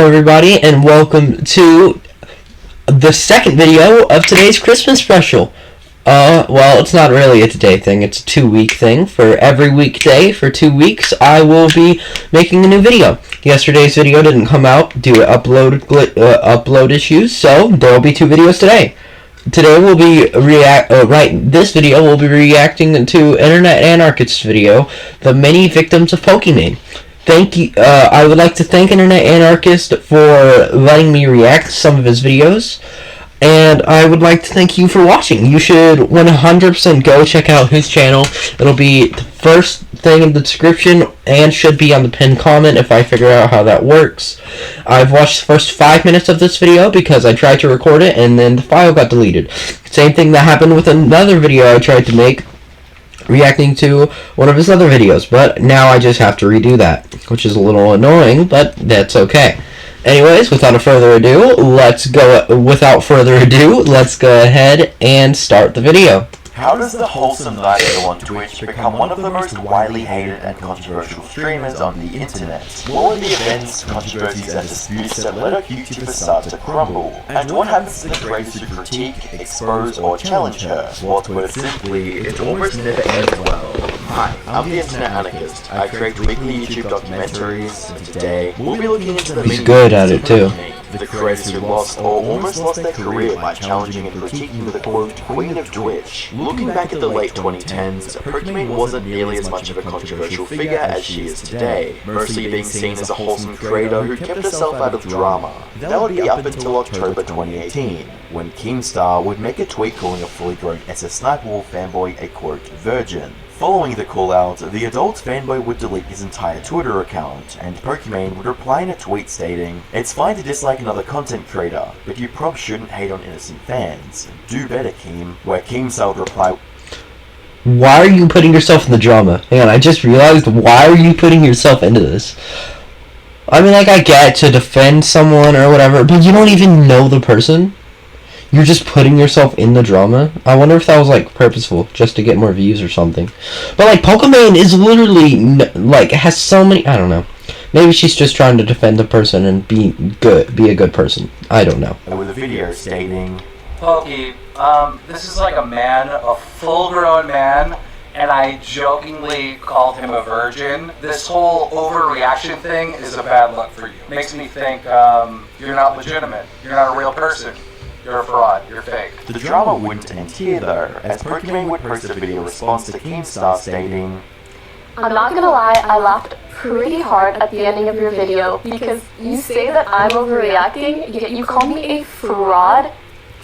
Everybody, and welcome to the second video of today's Christmas special. Well, it's not really a today thing, it's a 2-week thing. For every weekday for 2 weeks, I will be making a new video. Yesterday's video didn't come out due to upload issues, so there will be 2 videos today. Today we'll be this video will be reacting to Internet Anarchist's video, The Many Victims of Pokimane. Thank you. I would like to thank Internet Anarchist for letting me react to some of his videos, and I would like to thank you for watching. You should 100% go check out his channel. It'll be the first thing in the description and should be on the pinned comment if I figure out how that works. I've watched the first 5 minutes of this video because I tried to record it and then the file got deleted. Same thing that happened with another video I tried to make, reacting to one of his other videos, but now I just have to redo that, which is a little annoying, but that's okay. Anyways, without further ado, let's go ahead and start the video. How does the wholesome Nigel on Twitch become one of the most widely hated and controversial streamers on the internet? What were the events, controversies and disputes that led our YouTube facade to crumble? And what happens to the creators who critique, expose or challenge her? Well, to put it simply, it almost never ends well. Hi, I'm the Internet Anarchist. I create weekly YouTube documentaries, and today we'll be looking into the He's good at it too. The creators who lost or almost lost their career by challenging and critiquing the quote Queen of Twitch. Looking back at the late 2010s, Pokimane wasn't nearly as much of a controversial figure as she is today, mostly being seen as a wholesome creator who kept herself out of drama. That would be up until October 2018, when Keemstar would make a tweet calling a fully grown SS Nightwolf fanboy a quote virgin. Following the call-out, the adult fanboy would delete his entire Twitter account, and Pokimane would reply in a tweet stating, "It's fine to dislike another content creator, but you probs shouldn't hate on innocent fans. Do better, Keem," where Keemstar would reply, "Why are you putting yourself in the drama?" Hang on, I just realized, why are you putting yourself into this? I mean, like, I get to defend someone or whatever, but you don't even know the person. You're just putting yourself in the drama. I wonder if that was, like, purposeful, just to get more views or something. But, like, Pokimane is literally, like, has so many, I don't know. Maybe she's just trying to defend the person and be a good person. I don't know. with a video stating, Pokey, this is like a man, a full-grown man, and I jokingly called him a virgin. This whole overreaction thing is a bad look for you. Makes me think you're not legitimate. You're not a real person. You're a fraud. You're fake. The drama wouldn't end here though, as Pokimane would post a video response to Keemstar stating, "I'm not gonna lie, I laughed pretty hard at the ending of your video because you say that I'm overreacting, yet you call me a fraud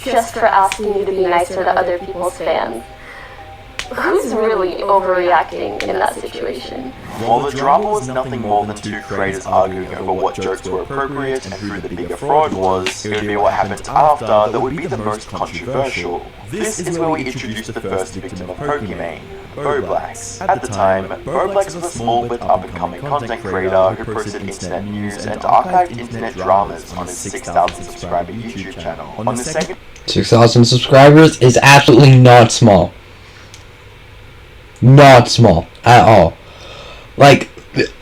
just for asking you to be nicer to other people's fans. Who's really overreacting in that situation?" While the drama was nothing more than two creators arguing over what jokes were appropriate and who the bigger fraud was, it would be what happened after that would be the most controversial. This is where we introduced the first victim of Pokimane, Boblax. At the time, Boblax was a small but up-and-coming content creator who posted internet news and archived internet dramas on his 6,000 subscriber YouTube channel. On the second 6,000 subscribers is absolutely not small. Not small at all. Like,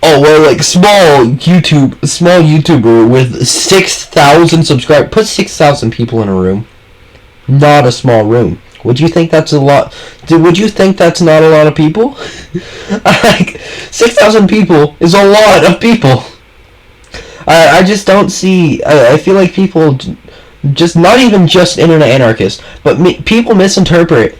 oh well, like small YouTuber with 6,000 subscribers. Put 6,000 people in a room. Not a small room. Would you think that's a lot? Would you think that's not a lot of people? Like, 6,000 people is a lot of people. I just don't see. I feel like people just, not even just Internet Anarchists, but people misinterpret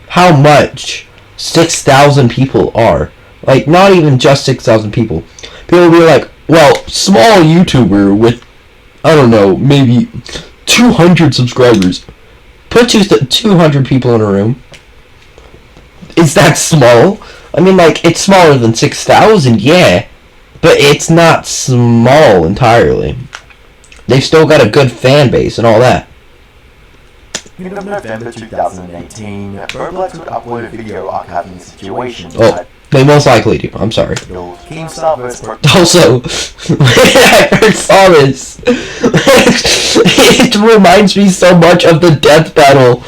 how much 6,000 people are. Like, not even just 6,000 people. People will be like, well, small YouTuber with, I don't know, maybe 200 subscribers. Put 200 people in a room. Is that small? I mean, like, it's smaller than 6,000, yeah. But it's not small entirely. They've still got a good fan base and all that. In November 2018, Boblax would upload a video archiving the situation. Oh, they most likely do. I'm sorry. Keemstar vs. Also, when I first saw this, it reminds me so much of the Death Battle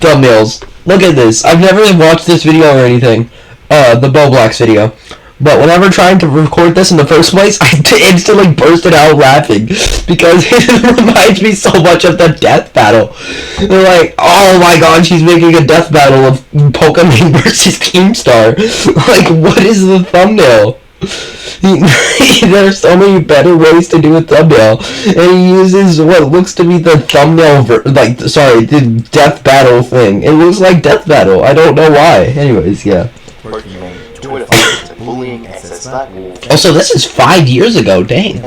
thumbnails. Look at this. I've never watched this video or anything. The Boblax video. But whenever trying to record this in the first place, I instantly bursted out laughing because it reminds me so much of the death battle. They're like, oh my god, she's making a death battle of Pokimane versus Keemstar. Like, what is the thumbnail? There's so many better ways to do a thumbnail, and he uses what looks to be the thumbnail, the death battle thing. It looks like death battle. I don't know why. Anyways, yeah. Bullying SS that wolf. Also, this is 5 years ago. Dang.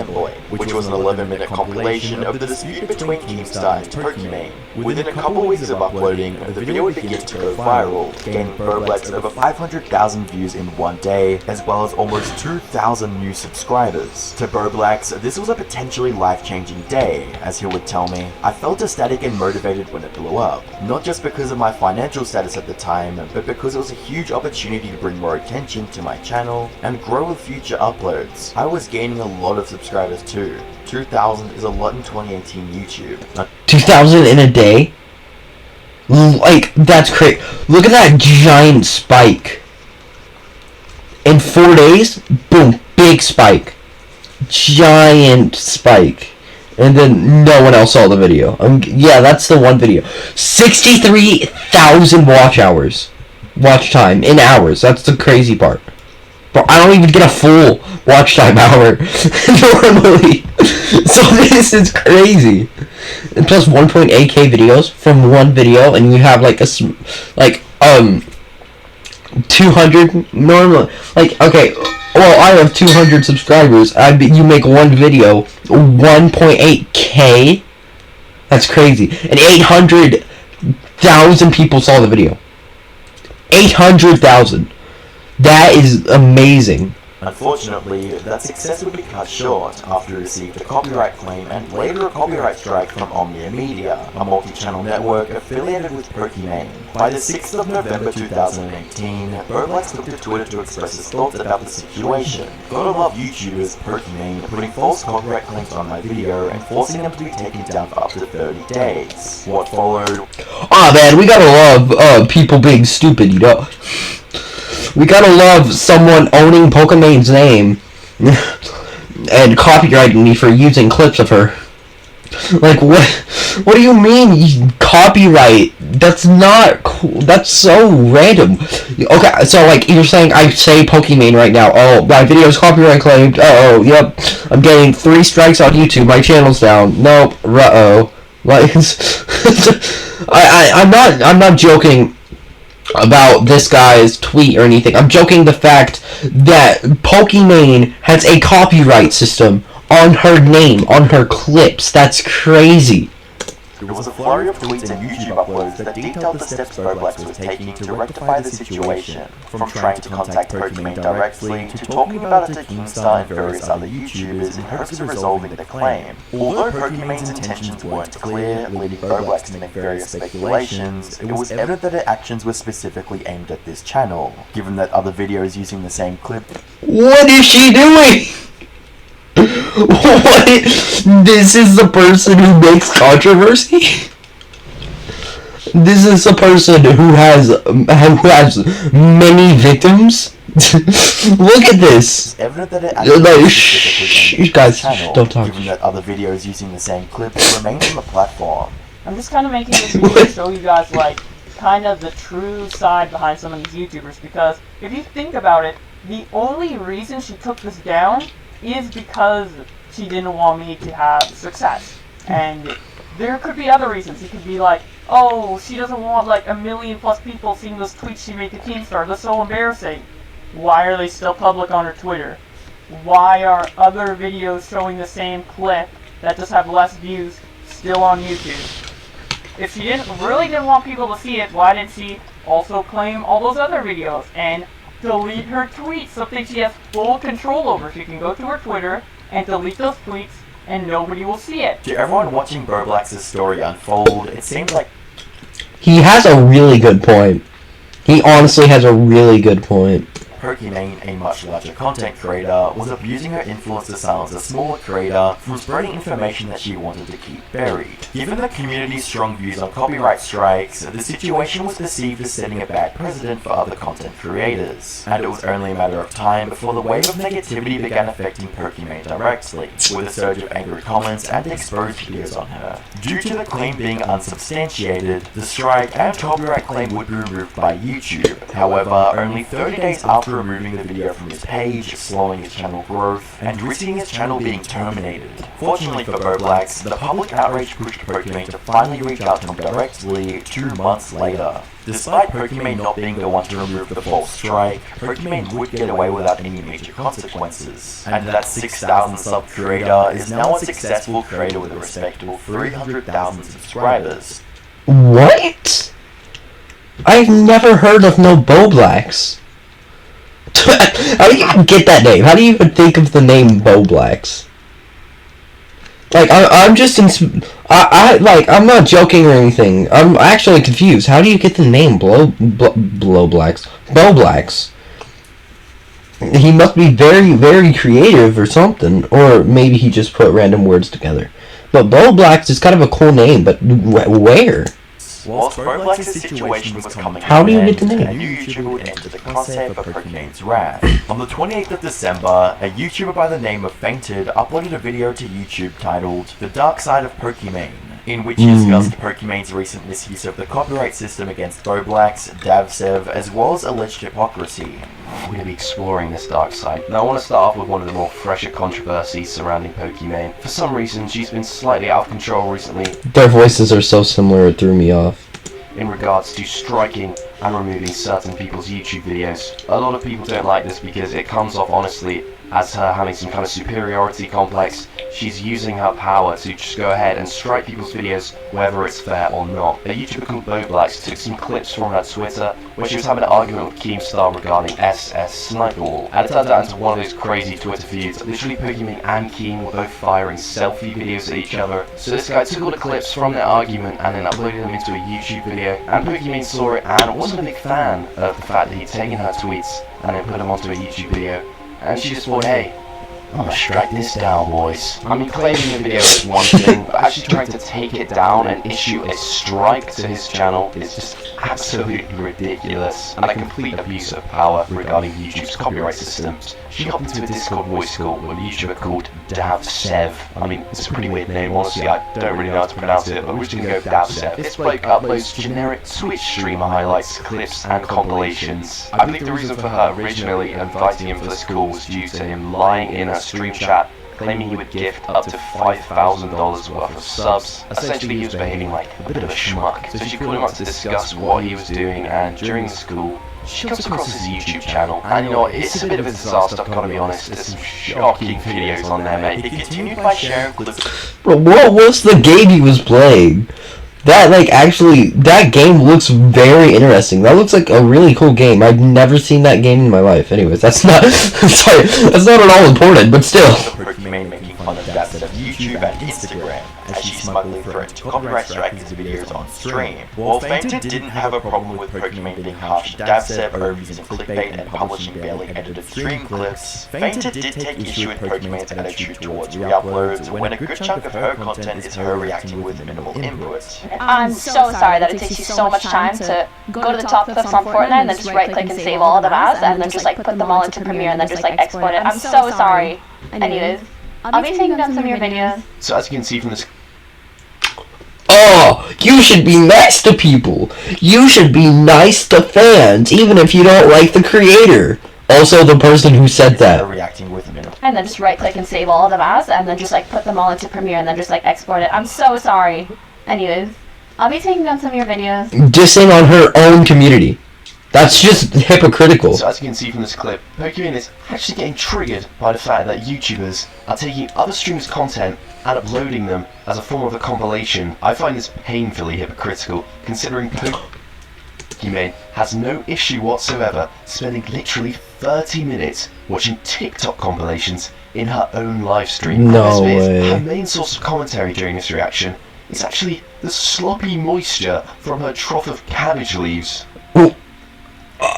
Which was an 11-minute compilation of the dispute between Keemstar and Pokimane. Within a couple weeks of uploading, the video would begin to go viral, gaining Burblax over 500,000 views in one day, as well as almost 2,000 new subscribers. To Burblax, this was a potentially life-changing day, as he would tell me. I felt ecstatic and motivated when it blew up, not just because of my financial status at the time, but because it was a huge opportunity to bring more attention to my channel and grow with future uploads. I was gaining a lot of subscribers too. 2,000 is a lot in 2018 YouTube. 2,000 in a day? Like, that's crazy. Look at that giant spike. In 4 days, boom, big spike. Giant spike. And then no one else saw the video. Yeah, that's the one video. 63,000 watch hours. Watch time in hours. That's the crazy part. But I don't even get a full watch time hour normally. So this is crazy. And plus 1.8k videos from one video, and you have like 200 normally. Like, okay, well, I have 200 subscribers. You make one video, 1.8k. That's crazy. And 800,000 people saw the video. 800,000. That is amazing. Unfortunately, that success would be cut short after he received a copyright claim and later a copyright strike from Omnia Media, a multi-channel network affiliated with Pokimane. By the 6th of November 2018, Burblax took to Twitter to express his thoughts about the situation. Gotta love YouTubers Pokimane putting false copyright claims on my video and forcing them to be taken down for up to 30 days. What followed? Aw, man, we gotta love people being stupid, you know. We gotta love someone owning Pokimane's name and copyrighting me for using clips of her. Like, what do you mean, copyright? That's not cool. That's so random. Okay, so, like, you're saying I say Pokimane right now. Oh, my video's copyright claimed. Uh-oh, yep. I'm getting 3 strikes on YouTube. My channel's down. Nope. Uh-oh. Like, I'm not joking about this guy's tweet or anything. I'm joking the fact that Pokimane has a copyright system on her name, on her clips. That's crazy. There was a flurry of tweets and YouTube uploads that detailed the steps Burblax was taking to rectify the situation, from trying to contact Pokimane directly to talking about it to Keemstar and various other YouTubers in hopes of resolving the claim. Although Pokimane's intentions weren't clear, leading Burblax to make various speculations, it was evident that her actions were specifically aimed at this channel, given that other videos using the same clip. What is she doing? This is the person who makes controversy? This is the person who has many victims? Look at this. Evident that it guys, don't talk. Given that other videos using the same clip remain on the platform. I'm just kind of making this video to show you guys, like, kind of the true side behind some of these YouTubers, because if you think about it, the only reason she took this down is because she didn't want me to have success. And there could be other reasons. It could be like, oh, she doesn't want like 1 million plus people seeing those tweets she made to Keemstar. That's so embarrassing. Why are they still public on her Twitter? Why are other videos showing the same clip that just have less views still on YouTube? If she really didn't want people to see it, why didn't she also claim all those other videos and delete her tweets, something she has full control over? She can go to her Twitter and delete those tweets and nobody will see it. To everyone watching Burblax's story unfold, it seems like he has a really good point. He honestly has a really good point. Pokimane, a much larger content creator, was abusing her influence to silence a smaller creator from spreading information that she wanted to keep buried. Given the community's strong views on copyright strikes, the situation was perceived as setting a bad precedent for other content creators, and it was only a matter of time before the wave of negativity began affecting Pokimane directly, with a surge of angry comments and exposed videos on her. Due to the claim being unsubstantiated, the strike and copyright claim would be removed by YouTube. However, only 30 days after removing the video from his page, slowing his channel growth, and risking his channel being terminated. Fortunately for Boblax, the public outrage pushed Pokimane to finally reach out to him directly 2 months later. Despite Pokimane not being the one to remove the false strike, Pokimane would get away without any major consequences. And that 6,000 sub creator is now a successful creator with a respectable 300,000 subscribers. What? I've never heard of no Boblax. How do you even get that name? How do you even think of the name Boblax? Like, I'm just I'm not joking or anything. I'm actually confused. How do you get the name Boblax? He must be very, very creative or something. Or maybe he just put random words together. But Boblax is kind of a cool name, but where? Whilst Boblax's situation was coming How do you get the name? a new YouTuber would enter the concept of Pokimane's wrath. On the 28th of December, a YouTuber by the name of Fainted uploaded a video to YouTube titled The Dark Side of Pokimane, in which he discussed Pokimane's recent misuse of the copyright system against Boblax, Davsev, as well as alleged hypocrisy. We're going to be exploring this dark side. Now I want to start off with one of the more fresher controversies surrounding Pokimane. For some reason, she's been slightly out of control recently. Their voices are so similar, it threw me off. In regards to striking and removing certain people's YouTube videos. A lot of people don't like this because it comes off honestly as her having some kind of superiority complex. She's using her power to just go ahead and strike people's videos whether it's fair or not. A YouTuber called Boblax took some clips from her Twitter where she was having an argument with Keemstar regarding SS Snipeball, and it turned out into one of those crazy Twitter feuds. Literally Pokimane and Keem were both firing selfie videos at each other. So this guy took all the clips from their argument and then uploaded them into a YouTube video, and Pokimane saw it and wasn't a big fan of the fact that he'd taken her tweets and then put them onto a YouTube video. And she just thought, hey, I'm gonna strike this down, boys. I mean, claiming the video is one thing, but actually trying to take it down and issue a strike to his channel is just absolutely ridiculous, and a complete abuse of power regarding YouTube's copyright systems. She hopped into a Discord voice call with a YouTuber called Davsev. I mean, it's a pretty weird name, honestly, I don't really know how to pronounce it, but we're just gonna go Davsev. This bloke uploads generic Twitch streamer highlights, clips, and compilations. I believe the reason for her originally inviting him for this call was due to him lying in a stream chat claiming he would gift up to $5,000 worth of subs. Essentially he was behaving like a bit of a schmuck, so she called him up to discuss what he was doing, and during the school she comes across his YouTube channel, and you know what, it's a bit of a disaster, I've got to be honest. There's some shocking videos on there, mate. He continued by sharing clips. Bro, what was the game he was playing? That game looks very interesting. That looks like a really cool game. I've never seen that game in my life. Anyways, that's not sorry, that's not at all important, but still. Pokimane making fun of Davsev of YouTube and Instagram, as she smugly threatened to copyright strike his videos on stream. While Fainted didn't have a problem with Pokimane being harsh to Davsev over using clickbait and publishing barely edited stream clips, Fainted did take issue with Pokimane's attitude towards re-uploads when a good chunk of her content is her reacting with minimal input. I'm so sorry that it takes you so much time to go to the top clips on Fortnite and then just right click and save all of them as, and then just like put them all into Premiere and then just like export it. I'm so sorry. Anyways, I'll be taking down some of your videos. So as you can see from this, Oh, you should be nice to people. You should be nice to fans, even if you don't like the creator. Also, the person who said that. Reacting with minimal. And then just right click and save all of them as, and then just like put them all into Premiere and then just like export it. I'm so sorry. Anyways, I'll be taking down some of your videos. Dissing on her own community. That's just hypocritical. So as you can see from this clip, Pokimane is actually getting triggered by the fact that YouTubers are taking other streamers' content and uploading them as a form of a compilation. I find this painfully hypocritical, considering Pokimane has no issue whatsoever spending literally 30 minutes watching TikTok compilations in her own live stream. No This way. her main source of commentary during this reaction is actually the sloppy moisture from her trough of cabbage leaves.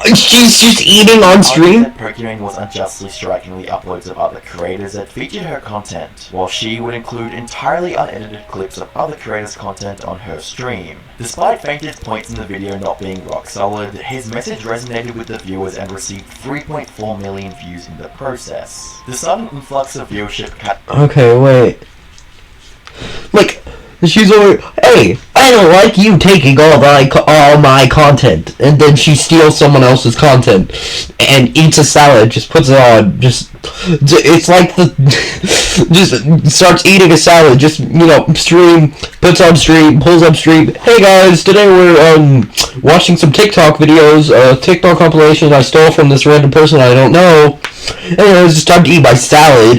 She's just eating on stream? Pokimane was unjustly striking the uploads of other creators that featured her content, while she would include entirely unedited clips of other creators' content on her stream. Despite Fainted's points in the video not being rock solid, his message resonated with the viewers and received 3.4 million views in the process. The sudden influx of viewership Okay, wait. Like, she's over. Hey, I don't like you taking all my content, and then she steals someone else's content and eats a salad. Just puts it on. It's like just starts eating a salad. Just stream, puts on stream, pulls up stream. Hey guys, today we're watching some TikTok videos, TikTok compilations I stole from this random person I don't know. Anyways, just time to eat my salad.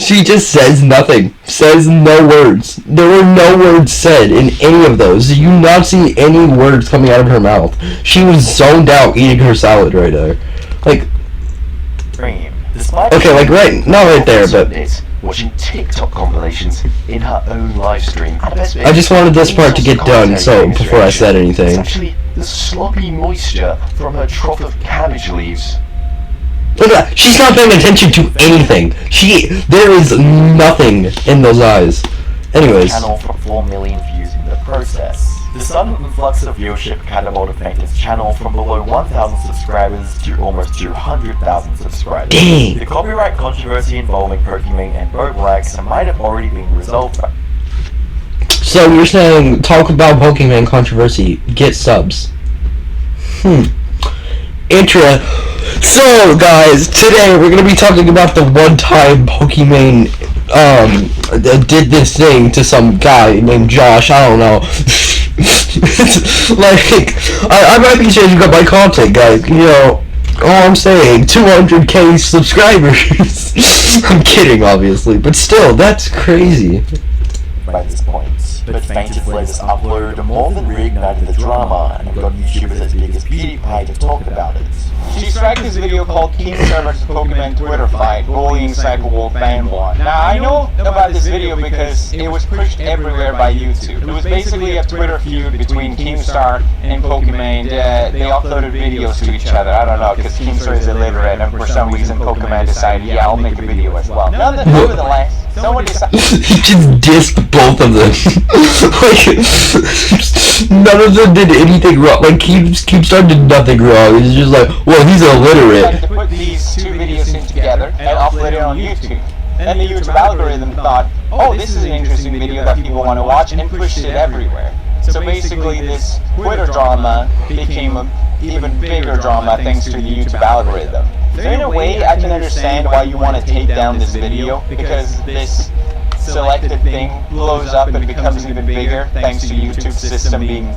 she just says nothing. Says no words. There were no words said in any of those. Did you not see any words coming out of her mouth? She was zoned out eating her salad right there. Like, okay, like not right there, but watching TikTok compilations in her own live stream. I just wanted this part to get done, so before I said anything. It's actually the sloppy moisture from her trough of cabbage leaves. Look at that. She's not paying attention to anything. There is nothing in those eyes. Anyways. Channel for 4 million views in the process. The sudden influx of viewership catapulted Fainted's channel from below 1,000 subscribers to almost 200,000 subscribers. Dang. The copyright controversy involving Pokimane and Roblax might have already been resolved. So you're saying, talk about Pokimane controversy, get subs. So guys, today we're gonna be talking about the one time Pokimane did this thing to some guy named Josh. I don't know. Like, I might be changing up my content, guys. All I'm saying, 200k subscribers. I'm kidding, obviously, but still, that's crazy. By this point, but Fainted's latest upload more than reignited the drama and got YouTubers as big as PewDiePie to talk about it. She struck this video called Keemstar vs. Pokimane Twitter Fight, bullying Cyberwolf fanboy. Now, I know about this video because it was pushed everywhere by YouTube. It was basically a Twitter feud between Keemstar and Pokimane. They uploaded videos to each other. I don't know, because Keemstar is illiterate, and for some reason Pokimane decided, yeah, I'll make a video as well. Nevertheless, someone decided... He just dissed both of them. Like, none of them did anything wrong. Like, Keemstar did nothing wrong. He's just like, well, he's illiterate. To put these two videos in together and upload it on YouTube. And the YouTube algorithm thought, oh, this is an interesting video that people want to watch, and pushed it everywhere. So basically this Twitter drama became an even bigger drama thanks to the YouTube algorithm. So in a way, I can understand why you want to take down this video, because this selected thing blows up and becomes even bigger thanks to YouTube's system being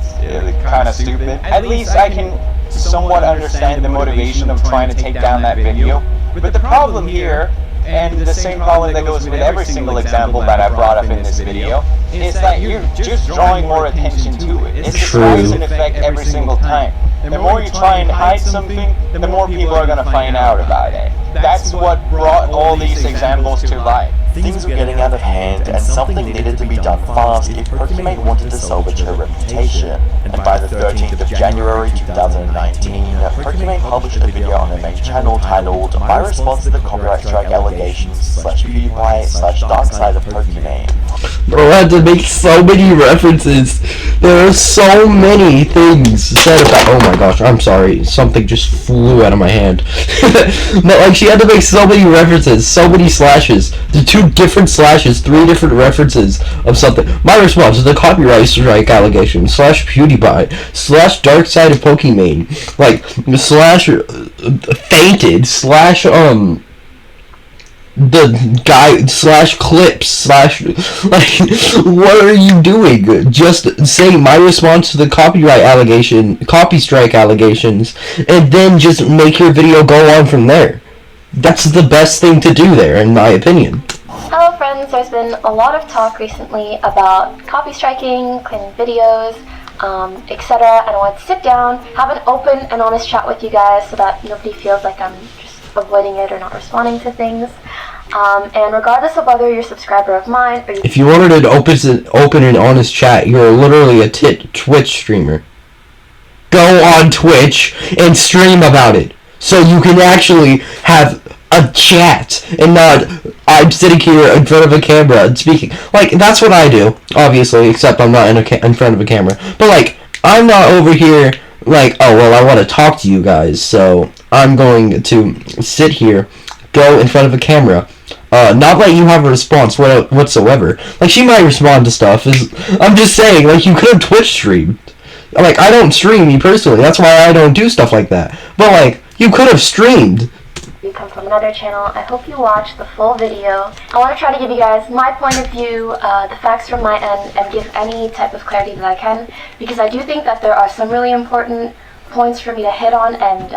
kind of stupid. At least I can somewhat understand the motivation of trying to take down that video. But the problem here, and the same problem that goes with every single example that I brought up in this video, is that you're just drawing more attention to it. It's a cause and effect every single time. The more you try and hide something, the more people are going to find out about it. That's what brought all these examples to light. Things were getting out of hand, and something needed to be done fast if Pokimane wanted to salvage her reputation. And by the 13th of January 2019, Pokimane published a video on her main channel titled My Response to the Copyright Strike Allegations /PewDiePie/Dark Side of Pokimane. Bro, I had to make so many references. There are so many things said about. Oh my gosh, I'm sorry. Something just flew out of my hand. But like, she had to make so many references, so many slashes. The 2 different slashes, 3 different references of something. My response to the copyright strike allegation /PewDiePie /Dark Side of Pokimane. Like /fainted the guy /clips like, what are you doing? Just say my response to the copy strike allegations, and then just make your video go on from there. That's the best thing to do there, in my opinion. Hello friends, there's been a lot of talk recently about copy striking, claiming videos, etc. And I want to sit down, have an open and honest chat with you guys so that nobody feels like I'm just avoiding it or not responding to things. And regardless of whether you're a subscriber of mine or if you wanted an open and honest chat, you're literally a Twitch streamer. go on Twitch and stream about it. So you can actually have a chat and not I'm sitting here in front of a camera and speaking. Like, that's what I do, obviously, except I'm not in front of a camera. But, like, I'm not over here like, oh, well, I want to talk to you guys, so I'm going to sit here, go in front of a camera, not let you have a response whatsoever. Like, she might respond to stuff. I'm just saying, like, you could have Twitch streamed. Like, I don't stream, me personally. That's why I don't do stuff like that. But, like, you could have streamed. You come from another channel. I hope you watch the full video. I want to try to give you guys my point of view, the facts from my end, and give any type of clarity that I can, because I do think that there are some really important points for me to hit on and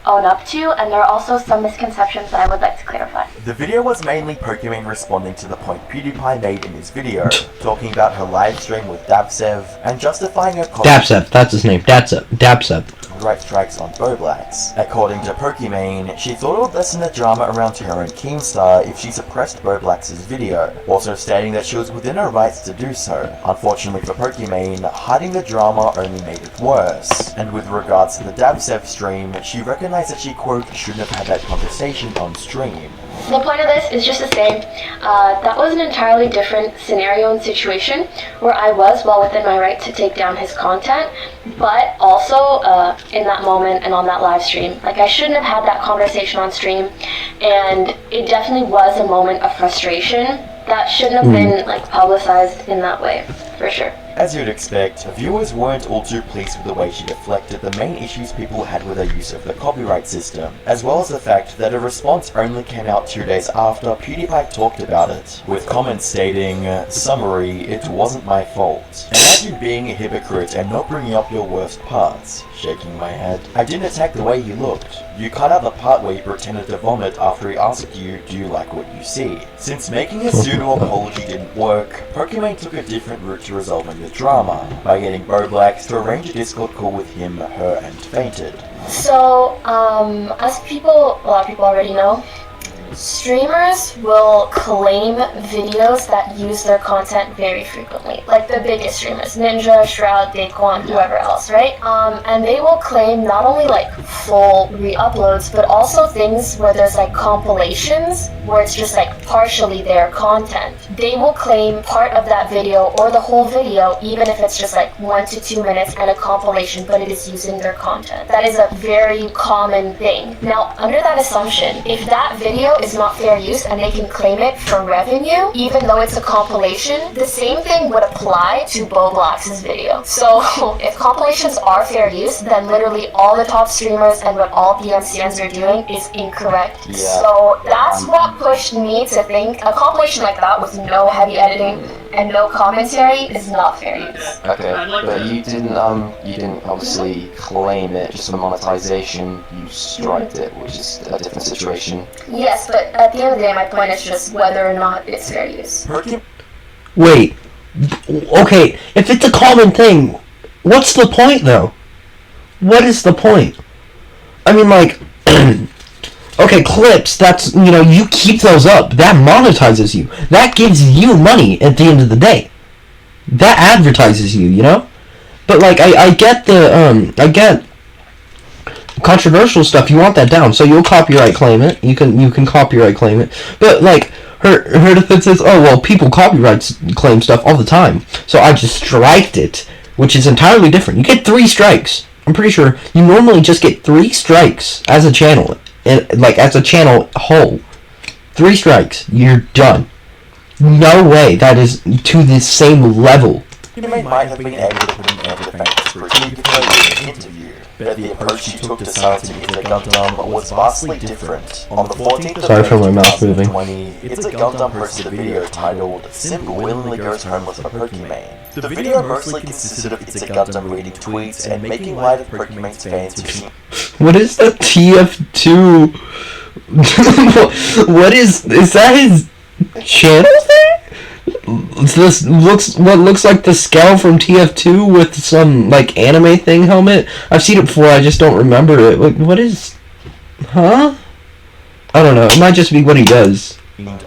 own up to, and there are also some misconceptions that I would like to clarify. The video was mainly Pokimane responding to the point PewDiePie made in his video, talking about her live stream with Dabsev, and justifying her Dabsev, that's his name, Dabsev. Right strikes on Boblax. According to Pokimane, she thought it would lessen the drama around her and Keemstar if she suppressed Boblax's video, also stating that she was within her rights to do so. Unfortunately for Pokimane, hiding the drama only made it worse. And with regards to the Dabsev stream, she recognized that she, quote, shouldn't have had that conversation on stream. The point of this is just to say that was an entirely different scenario and situation where I was well within my right to take down his content, but also in that moment and on that live stream. Like, I shouldn't have had that conversation on stream, and it definitely was a moment of frustration that shouldn't have been like publicized in that way, for sure. As you'd expect, viewers weren't all too pleased with the way she deflected the main issues people had with her use of the copyright system, as well as the fact that a response only came out 2 days after PewDiePie talked about it, with comments stating, "Summary, it wasn't my fault. Imagine being a hypocrite and not bringing up your worst parts." Shaking my head. "I didn't attack the way you looked. You cut out the part where you pretended to vomit after he asked you, do you like what you see?" Since making a pseudo-apology didn't work, Pokimane took a different route to resolving the drama, by getting Boblax to arrange a Discord call with him, her, and Fainted. So, as a lot of people already know, streamers will claim videos that use their content very frequently, like the biggest streamers, Ninja, Shroud, Daquan, whoever else, right? And they will claim not only like full re-uploads, but also things where there's like compilations, where it's just like partially their content. They will claim part of that video or the whole video, even if it's just like 1 to 2 minutes and a compilation, but it is using their content. That is a very common thing. Now, under that assumption, if that video is not fair use and they can claim it for revenue, even though it's a compilation, the same thing would apply to Boblax's video. So if compilations are fair use, then literally all the top streamers and what all BMCNs are doing is incorrect. Yeah. So that's what pushed me to think a compilation like that with no heavy editing and no commentary is not fair use. Okay, but you didn't obviously claim it just for monetization. You striked it, which is a different situation. Yes, but at the end of the day, my point is just whether or not it's fair use. Wait. Okay, if it's a common thing, what's the point, though? What is the point? I mean, like, okay, clips, that's, you keep those up. That monetizes you. That gives you money at the end of the day. That advertises you, But, like, I get I get controversial stuff. You want that down, so you'll copyright claim it. You can copyright claim it. But, like, her defense is, oh, well, people copyright claim stuff all the time, so I just striked it, which is entirely different. You get 3 strikes. I'm pretty sure you normally just get 3 strikes as a channel, and like as a channel whole. 3 strikes, you're done. No way that is to the same level. Pokimane might have been able to put an end to the Fainted's critique in the interview, but the approach she took to silencing It's a Gundam was vastly different. On the 14th of Sorry for my mouth moving. 2020, It's a Gundam posted a video titled "Simp Willingly Goes Homeless for Pokimane." The video mostly consisted of It's a Gundam reading tweets and making light of Pokimane's fans who What is the TF2? What is that his channel thing? This looks like the Scowl from TF2 with some like anime thing helmet. I've seen it before, I just don't remember it. What is... Huh? I don't know, it might just be what he does.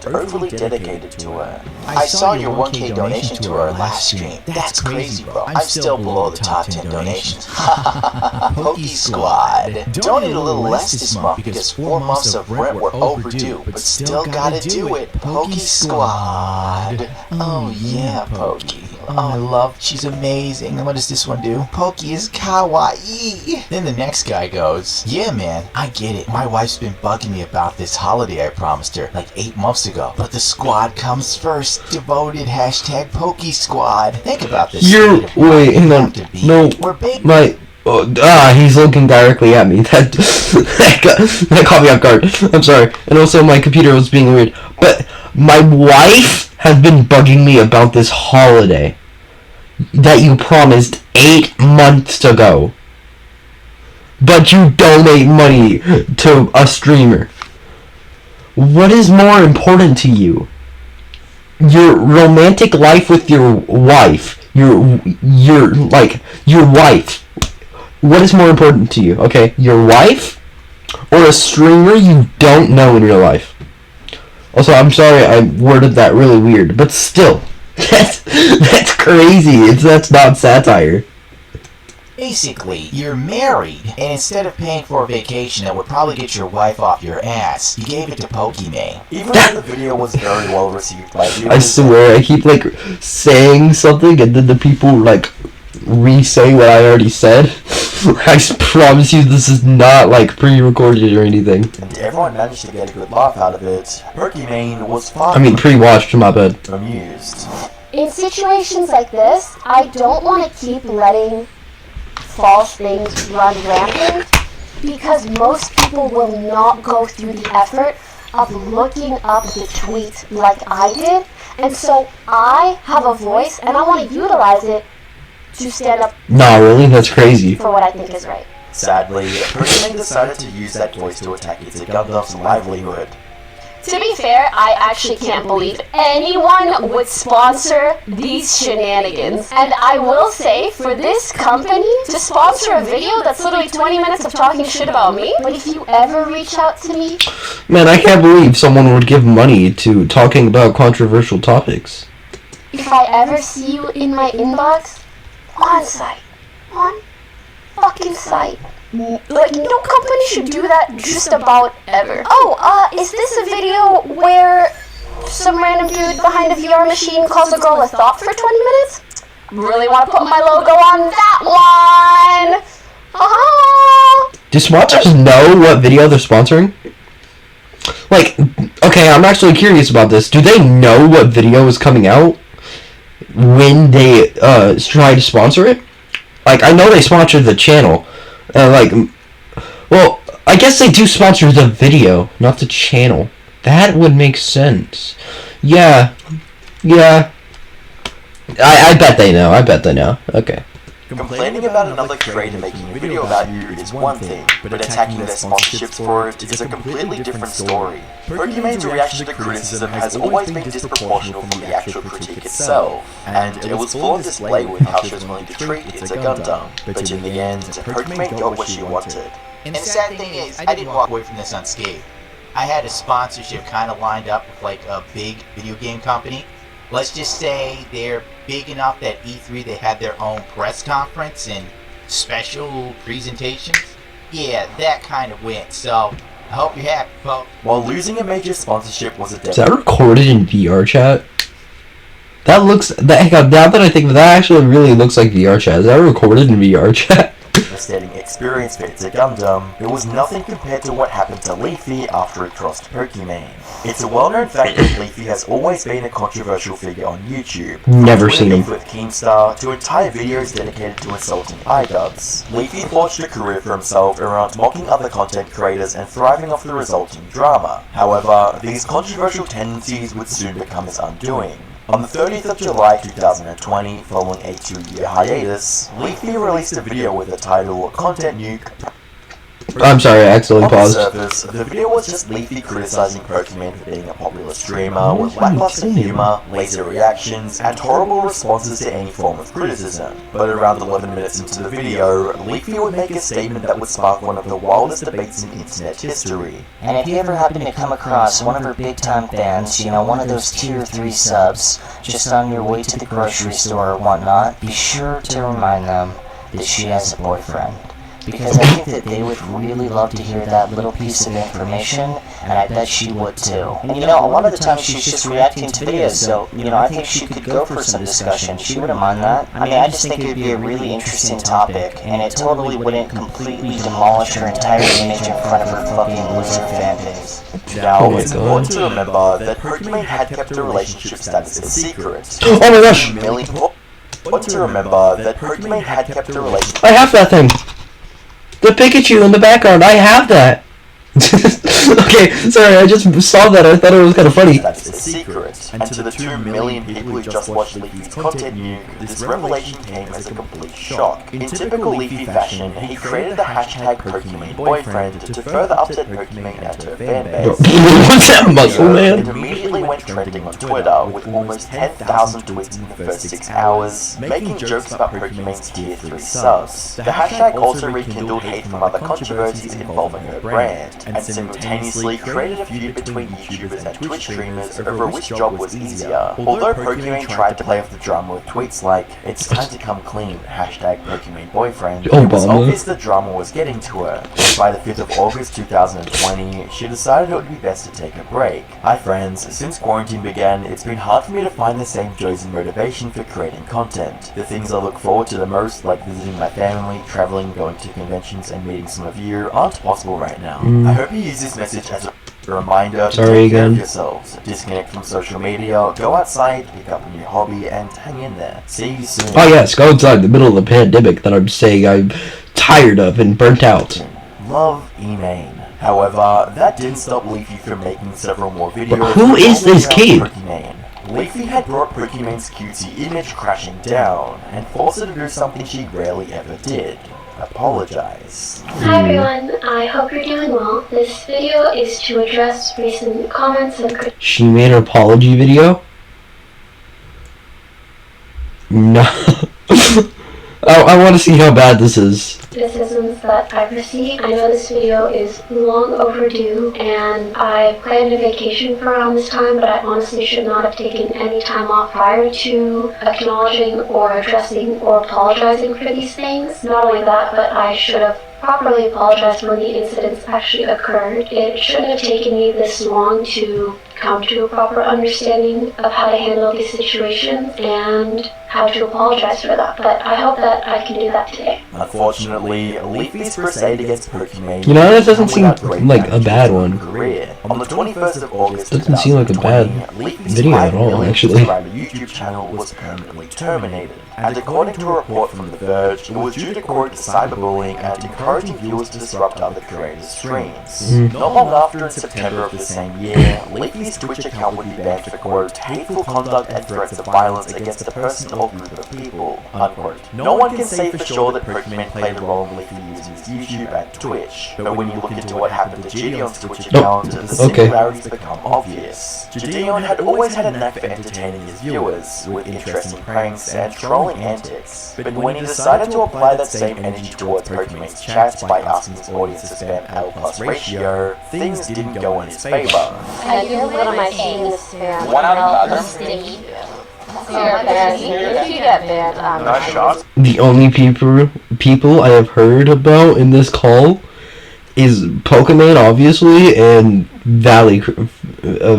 overly dedicated to her. I saw your 1K donation to our last stream. That's crazy, bro. I'm still below the top 10 donations. Poke Squad. Donated a little less this month because 4 months of rent were overdue, but still gotta do it. Poke Squad. Oh yeah, Poke. Oh, I love, she's amazing. And what does this one do? Poke is kawaii. Then the next guy goes, yeah man, I get it. My wife's been bugging me about this holiday I promised her like 8 months ago. But the squad comes first. Devoted hashtag Poke Squad. Think about this. Wait, hang on. No, We're big. He's looking directly at me. That caught me off guard. I'm sorry. And also my computer was being weird. But my wife has been bugging me about this holiday that you promised 8 months ago. But you donate money to a streamer. What is more important to you? Your romantic life with your wife. Your wife. What is more important to you? Okay, your wife or a streamer you don't know in real life? Also, I'm sorry I worded that really weird, but still, that's crazy. That's not satire. Basically, you're married, and instead of paying for a vacation that would probably get your wife off your ass, you gave it to Pokimane. Even though the video was very well received by viewers, I swear, I keep saying something, and then the people re-say what I already said. I promise you, this is not pre-recorded or anything. and everyone managed to get a good laugh out of it, Pokimane was far Pre-watched, my bad. from amused. In situations like this, I don't want to keep letting false things run rampant because most people will not go through the effort of looking up the tweet like I did, and so I have a voice and I want to utilize it to stand up Nah, really? That's crazy. for what I think is right. Sadly, Pokimane decided to use that voice to attack its Gundam's livelihood. To be fair, I actually can't believe anyone would sponsor these shenanigans. And I will say, for this company to sponsor a video that's literally 20 minutes of talking shit about me, but if you ever reach out to me... Man, I can't believe someone would give money to talking about controversial topics. If I ever see you in my inbox, on site. On fucking site. No company should do that just about ever. Oh, is this a video where some random dude behind a VR machine calls a girl a thought for 20 minutes? Really want to put my logo on that one? Haha! Do sponsors know what video they're sponsoring? Okay, I'm actually curious about this. Do they know what video is coming out when they try to sponsor it? I know they sponsor the channel. Well, I guess they do sponsor the video, not the channel. That would make sense. Yeah. I bet they know. Okay. Complaining about another creator making a video about you is one thing, but attacking their sponsorships for it is a completely different story. Pokimane's reaction to criticism has always been disproportional from the actual critique itself, and it was full on display with how she was willing to treat It's a Gundam, but in the end, Pokimane got what she wanted. And the sad thing is, I didn't walk away from this unscathed. I had a sponsorship kind of lined up with a big video game company. Let's just say they're big enough that E3 they had their own press conference and special presentations. Yeah, that kind of went. So I hope you're happy, folks. While losing a major sponsorship was a Is that recorded in VR chat? Now that I think of it, that actually really looks like VR chat. Is that recorded in VR chat? devastating experience for It's a Gundam, it was nothing compared to what happened to Leafy after it crossed Pokimane. It's a well-known fact that Leafy has always been a controversial figure on YouTube. Never seen him. With Keemstar to entire videos dedicated to insulting iDubbbz. Leafy forged a career for himself around mocking other content creators and thriving off the resulting drama. However, these controversial tendencies would soon become his undoing. On the 30th of July 2020, following a 2-year hiatus, Leafy released a video with the title Content Nuke. I'm sorry, I accidentally On the paused. surface, the video was just Leafy criticizing Pokimane for being a popular streamer with lackluster humor, lazy reactions, and horrible responses to any form of criticism. But around 11 minutes into the video, Leafy would make a statement that would spark one of the wildest debates in internet history. And if you ever happen to come across one of her big-time fans, you know, one of those tier 3 subs, just on your way to the grocery store or whatnot, be sure to remind them that she has a boyfriend. Because I think that they would really love to hear that little piece of information, and I bet she would too. And you know, a lot of the time she's just reacting to videos, so, you know, I think she could go for some discussion. She wouldn't mind that. I mean, I just think it would be a really interesting topic, and it totally wouldn't completely demolish her entire image in front of her fucking loser fanbase. Now, it's important to remember that Pokimane had kept her relationship status a secret. Oh my gosh! Important to remember that Pokimane had kept her relationship. I have that thing! The Pikachu in the background, I have that! Okay, sorry, I just saw that, I thought it was kind of funny. That's a secret, and to the 2 million people who just watched Leafy's content knew, this revelation came as a complete shock. In typical Leafy fashion, he created the hashtag PokimaneBoyfriend to further upset Pokimane and her fanbase. What's that muscle, man? It immediately went trending on Twitter, with almost 10,000 tweets in the first 6 hours, making jokes about Pokimane's tier 3 subs. The hashtag also rekindled hate from other controversies involving her brand, and simultaneously created a feud between YouTubers and Twitch streamers over which job was easier. Although Pokimane tried to play off the drama with tweets like, "It's time to come clean, hashtag PokimaneBoyfriend," it was obvious the drama was getting to her. By the 5th of August 2020, she decided it would be best to take a break. Hi friends, since quarantine began, it's been hard for me to find the same joys and motivation for creating content. The things I look forward to the most, like visiting my family, traveling, going to conventions, and meeting some of you, aren't possible right now. I hope you use this message as a reminder to take care of yourselves. Disconnect from social media, go outside, pick up a new hobby, and hang in there. See you soon. Oh yes, go outside in the middle of the pandemic that I'm saying I'm tired of and burnt out. Love, Emane. However, that didn't stop Leafy from making several more videos. But who is this kid? Pokimane. Leafy had brought Pokimane's cutesy image crashing down, and forced her to do something she rarely ever did. Apologize. Hi everyone, I hope you're doing well. This video is to address recent comments and criticisms. She made an apology video? No. I want to see how bad this is. Criticisms that I've received. I know this video is long overdue, and I planned a vacation for around this time, but I honestly should not have taken any time off prior to acknowledging or addressing or apologizing for these things. Not only that, but I should have properly apologized when the incidents actually occurred. It shouldn't have taken me this long to come to a proper understanding of how to handle these situations and how to apologize for that. But I hope that I can do that today. Unfortunately, Leafy's crusade against Pokimane, You know, that doesn't seem like a bad one. Career. On the 21st of August, Doesn't seem like a bad 2020, video at all, actually. subscriber YouTube channel was permanently terminated. And according to a report from The Verge, it was due to quote cyberbullying and encouraging viewers to disrupt other creators' streams. Not long after, in September of the same year, Leafy's Twitch account would be banned for quote hateful conduct and threats of violence against a person or group of people, unquote. No one can say for sure that Pokimane played a role in Leafy using his YouTube and Twitch, but when you look into what happened to Gideon's Twitch account, the similarities become obvious. Gideon had always had a knack for entertaining his viewers, with interesting pranks and trolling antics, but when he decided to apply that same energy towards Pokimane's chats by asking his audience to spam L+ ratio, things didn't go in his favor. What am I saying this to? One out of another. Stinky. If you get banned, Nice shot. The only people I have heard about in this call is Pokimane, obviously, and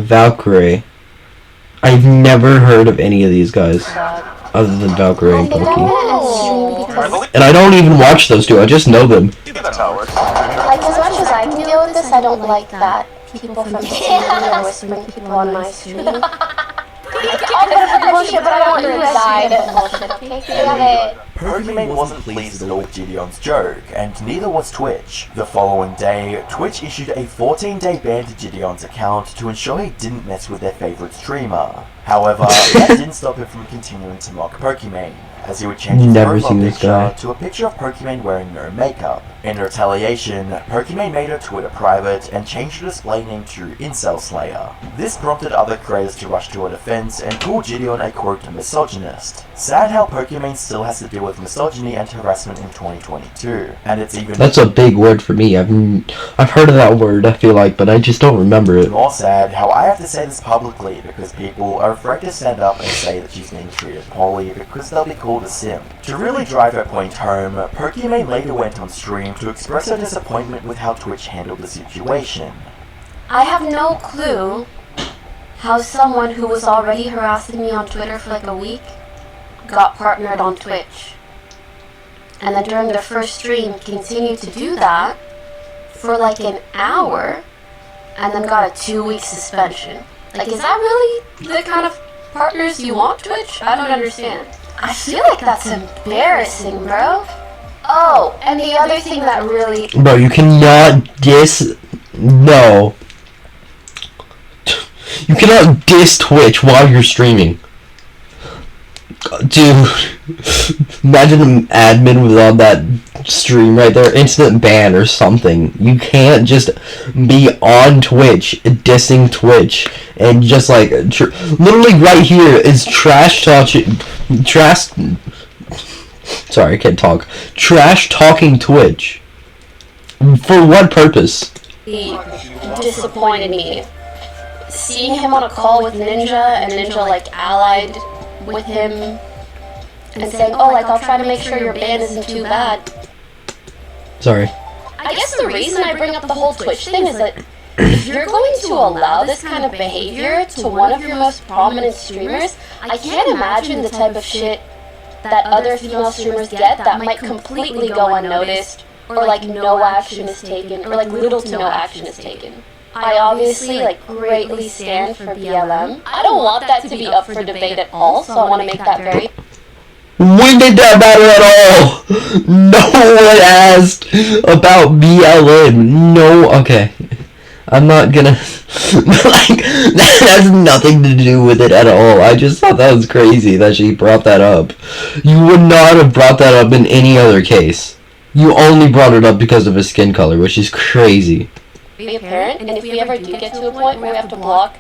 Valkyrie. I've never heard of any of these guys other than Valkyrie and Poki. And I don't even watch those two, I just know them. That's how it works. Like, as much as I can deal with this, I don't like that people from the are whispering people on my stream. Like, I'll go for bullshit, but I don't want you died. Bullshit, okay? Get it. Pokimane wasn't pleased at all with Gideon's joke, and neither was Twitch. The following day, Twitch issued a 14-day ban to Gideon's account to ensure he didn't mess with their favourite streamer. However, that didn't stop him from continuing to mock Pokimane, as he would change his profile picture to a picture of Pokimane wearing no makeup. In retaliation, Pokimane made her Twitter private and changed her display name to Incel Slayer. This prompted other creators to rush to her defense and call Gideon a quote misogynist. Sad how Pokimane still has to deal with misogyny and harassment in 2022, and it's even— That's a big word for me. I've heard of that word, I feel like, but I just don't remember it. more sad how I have to say this publicly because people are afraid to stand up and say that she's being treated poorly because they'll be called a simp. To really drive her point home, Pokimane later went on stream to express her disappointment with how Twitch handled the situation. I have no clue how someone who was already harassing me on Twitter for like a week got partnered on Twitch. And then during their first stream continued to do that for like an hour and then got a 2-week suspension. Like, is that really the kind of partners you want, Twitch? I don't understand. I feel like that's embarrassing, bro. Oh, and the other thing that really— Bro, you cannot No. You cannot diss Twitch while you're streaming. Dude, imagine an admin was on that stream right there, instant ban or something. You can't just be on Twitch dissing Twitch and just like literally right here is sorry, I can't talk. Trash talking Twitch. For what purpose? He disappointed me. Seeing him on a call with Ninja and Ninja like allied with him and saying, oh, like, I'll try to make sure your ban isn't too bad. Sorry. I guess the reason I bring up the whole Twitch thing is that if you're going to allow this kind of behavior to one of your most prominent streamers, I can't imagine the type of shit that other female streamers get that might completely go unnoticed, or like no action is taken, or like little to no action is taken. I obviously like greatly stand for BLM. I don't want that to be up for debate at all, so I want to make that very— We did that matter at all. No one asked about BLM. No, okay. I'm not gonna like that has nothing to do with it at all. I just thought that was crazy that she brought that up. You would not have brought that up in any other case. You only brought it up because of his skin color, which is crazy. Be apparent, and if we ever do get to a point where we have to block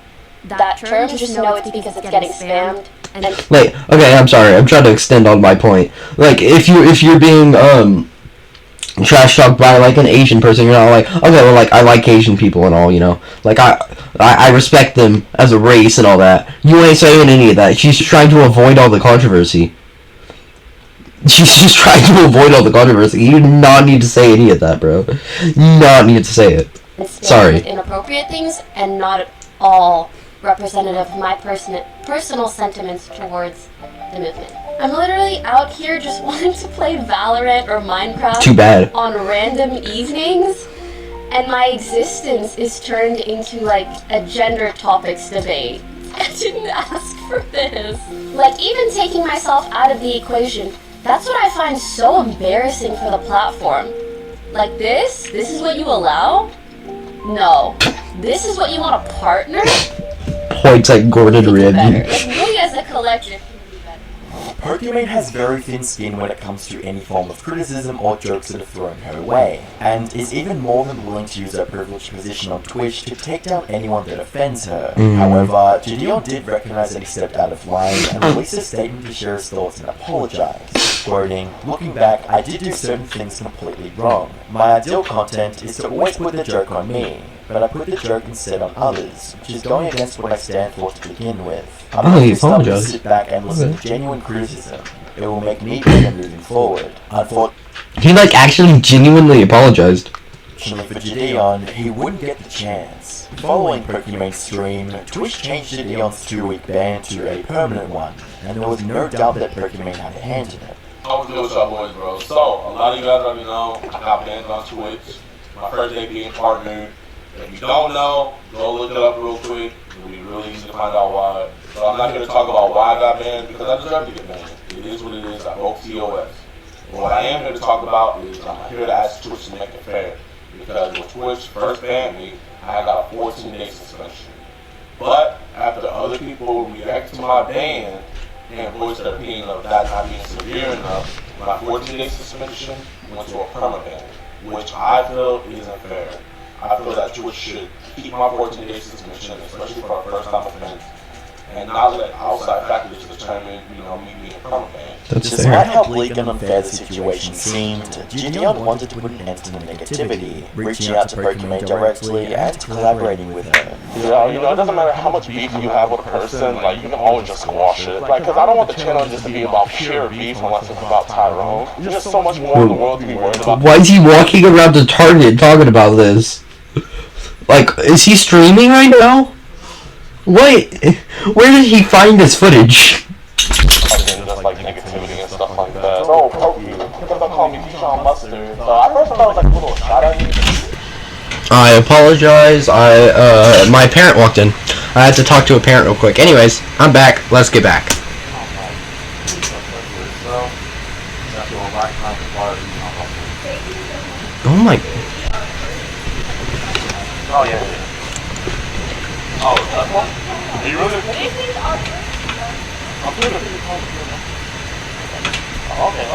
that term, just know it's because it's getting spammed. And then— Wait, okay, I'm sorry. I'm trying to extend on my point. Like, if you're being trash talked by like an Asian person, you're not like, okay, well, like, I like Asian people and all, you know, like I respect them as a race and all that. You ain't saying any of that. She's trying to avoid all the controversy. She's just trying to avoid all the controversy. You do not need to say any of that, bro. You do not need to say it. Sorry. Inappropriate things and not at all representative of my personal sentiments towards the movement. I'm literally out here just wanting to play Valorant or Minecraft. Too bad. On random evenings, and my existence is turned into like a gender topics debate. I didn't ask for this. Like, even taking myself out of the equation, that's what I find so embarrassing for the platform. Like, this is what you allow? No. This is what you want a partner? Points like Gordon Rib. Like, we as a collective can do better. Pokimane has very thin skin when it comes to any form of criticism or jokes that are thrown her way, and is even more than willing to use her privileged position on Twitch to take down anyone that offends her. However, Gideon did recognize that he stepped out of line and released a statement to share his thoughts and apologize. Quoting, "Looking back, I did do certain things completely wrong. My ideal content is to always put the joke on me, but I put the joke instead on others, which is going against what I stand for to begin with. I'm not just going to sit back and listen to genuine criticism. It will make me better moving forward." He like actually genuinely apologized. Unfortunately for Gideon, he wouldn't get the chance. Following Pokimane's stream, Twitch changed Gideon's 2-week ban to a permanent one, and there was no doubt that Pokimane had a hand in it. I was good with y'all boys, bro. So, a lot of you guys already know, I got banned on Twitch. My first day being partnered. If you don't know, go look it up real quick. It'll be really easy to find out why. So I'm not here to talk about why I got banned because I deserve to get banned. It is what it is. I broke TOS. But what I am here to talk about is I'm here to ask Twitch to make it fair. Because when Twitch first banned me, I got a 14-day suspension. But after other people react to my ban and voice their opinion of that not being severe enough, my 14-day suspension went to a permaban, which I feel isn't fair. I feel that Twitch should keep my 14-day suspension, especially for a first-time offense, and not let outside factors determine, me being permaban. Despite how bleak and unfair the situation seemed, Gideon wanted to put an end to the negativity, reaching out to Pokimane directly and collaborating with her. Yeah, it doesn't matter how much beef you have with a person, you can always just squash it. Because I don't want the channel just to be about pure beef unless it's about Tyrone. There's just so much more in the world to be worried about. Why is he walking around the Target talking about this? Is he streaming right now? Wait, where did he find this footage? Just negativity and stuff like that. No, Pokey, because they call me Sean Mustard. So I first thought it was a little shot at me. I apologize. My parent walked in. I had to talk to a parent real quick. Anyways, I'm back. Let's get back. Oh my. Oh yeah. Oh, that one? Are you really? Okay.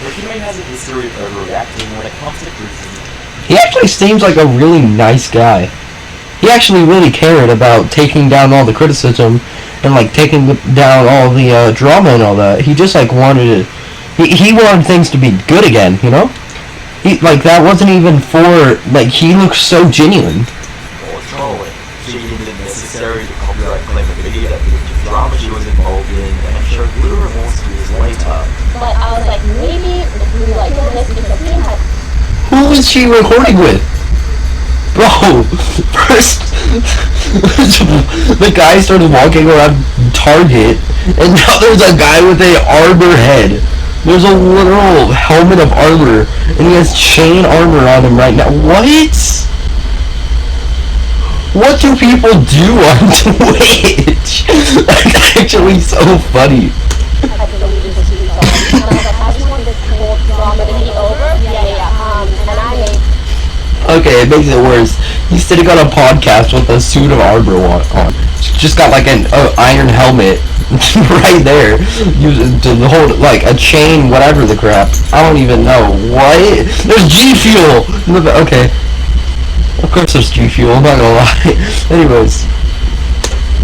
Pokimane has a history of overreacting when it comes to criticism. He actually seems like a really nice guy. He actually really cared about taking down all the criticism and taking down all the drama and all that. He just wanted to. He wanted things to be good again, He that wasn't even for he looks so genuine. Or trolling. She deemed it necessary to copyright claim a video that proved the drama she was involved in and showed little remorse years later. But I was like, maybe if we do this because he had. Who is she recording with? Bro, first the guy started walking around Target, and now there's a guy with a armor head. There's a literal helmet of armor, and he has chain armor on him right now. What? What do people do on Twitch? That's actually so funny. I deleted this tweet off. And I was like, I just want this whole drama to be over. Yeah. And I made. Okay, it makes it worse. He's sitting on a podcast with a suit of armor on. Just got an iron helmet right there. Using to hold a chain, whatever the crap. I don't even know. What? There's G Fuel! Okay. Of course there's G Fuel, I'm not gonna lie. Anyways.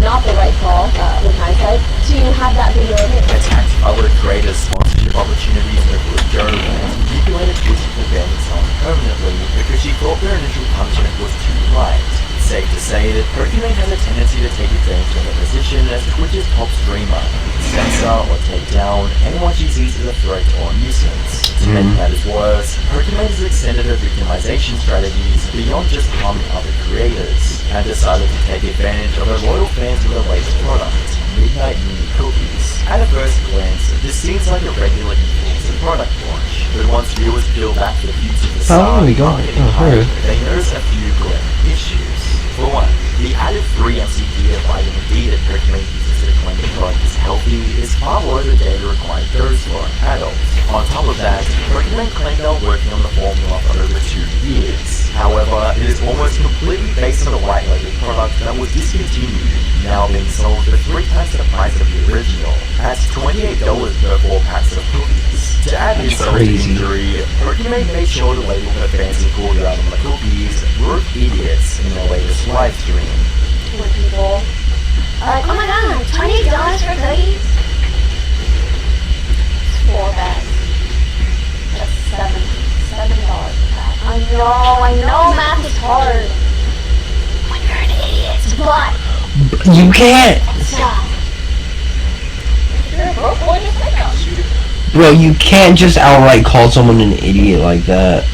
Not the right call, with hindsight, to have that video Attacked other creators' sponsorship opportunities over Joe and manipulated Twitch's advantage on permanently because she thought their initial punishment was too light. It's safe to say that Pokimane has a tendency to take advantage of her position as Twitch's top streamer, censor or take down anyone she sees as a threat or nuisance. To make matters worse, Pokimane has extended her victimization strategies beyond just harming other creators, and decided to take advantage of her loyal fans with her latest product, Midnight Mini Cookies. At a first glance, this seems like a regular influencer product launch, but once viewers peel back the views of the marketing hype, they notice a few glaring issues. For one, the added free MCT of vitamin D that Pokimane uses to claim the product is healthy is far below the data required dose for an adult. On top of that, Pokimane claimed they were working on the formula for over 2 years. However, it is almost completely based on a white label product that was discontinued, now being sold for 3 times the price of the original, at $28 per 4 packs of cookies. To add insult to injury, Pokimane made sure to label her fancy called out on the cookies were idiots in their latest live stream. Poor people. Like, oh my god, $28 for cookies? 4 bags. That's $7 a pack. I know math is hard. When you're an idiot, but you can't. stop. If you're a broke boy, just pick up. Bro, you can't just outright call someone an idiot like that.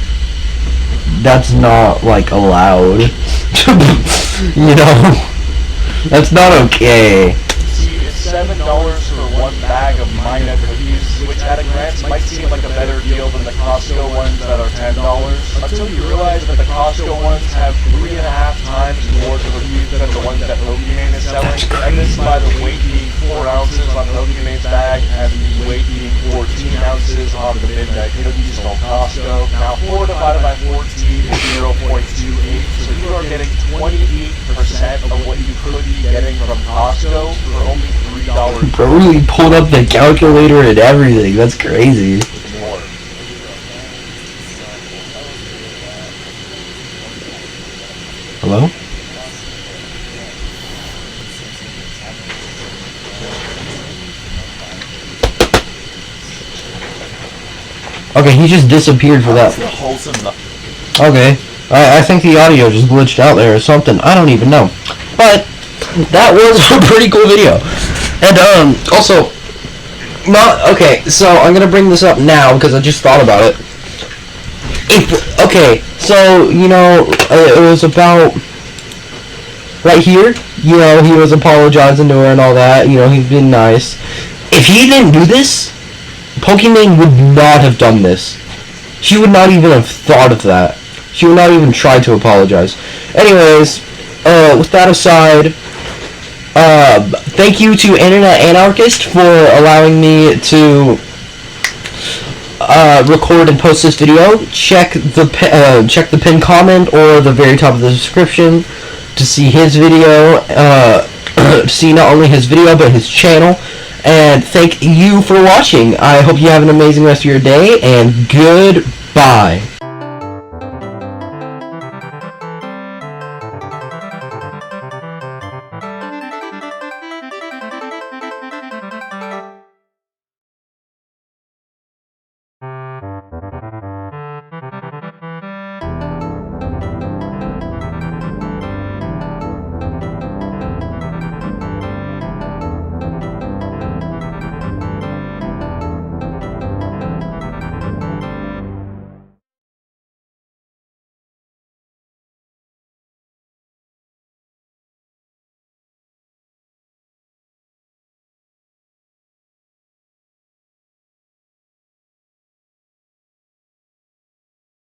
That's not allowed. That's not okay. See, it's $7 for 1 bag of Mina cookies, which at a glance might seem like a better deal than the Costco ones that are $10, until you realize that the Costco ones have 3.5 times more cookies than the ones that Pokimane is selling. and this is by the weight being 4 ounces on Pokimane's bag, and the weight being 14 ounces on the Midnight Cookies from Costco. Now 4 divided by 14 is 0.28, so you are getting 28% of what you could be getting from Costco for only $3 Bro really pulled up the calculator and everything. That's crazy. more. Hello? Okay, he just disappeared for that. Okay, I think the audio just glitched out there or something. I don't even know. But that was a pretty cool video. And also, okay, so I'm gonna bring this up now because I just thought about it. Okay, so you know, it was about right here. You know, he was apologizing to her and all that. You know, he's been nice. If he didn't do this, Pokimane would not have done this. She would not even have thought of that. She would not even try to apologize. Anyways, with that aside, thank you to Internet Anarchist for allowing me to record and post this video. Check the pinned comment or the very top of the description to see his video. See not only his video but his channel. And thank you for watching. I hope you have an amazing rest of your day, and goodbye.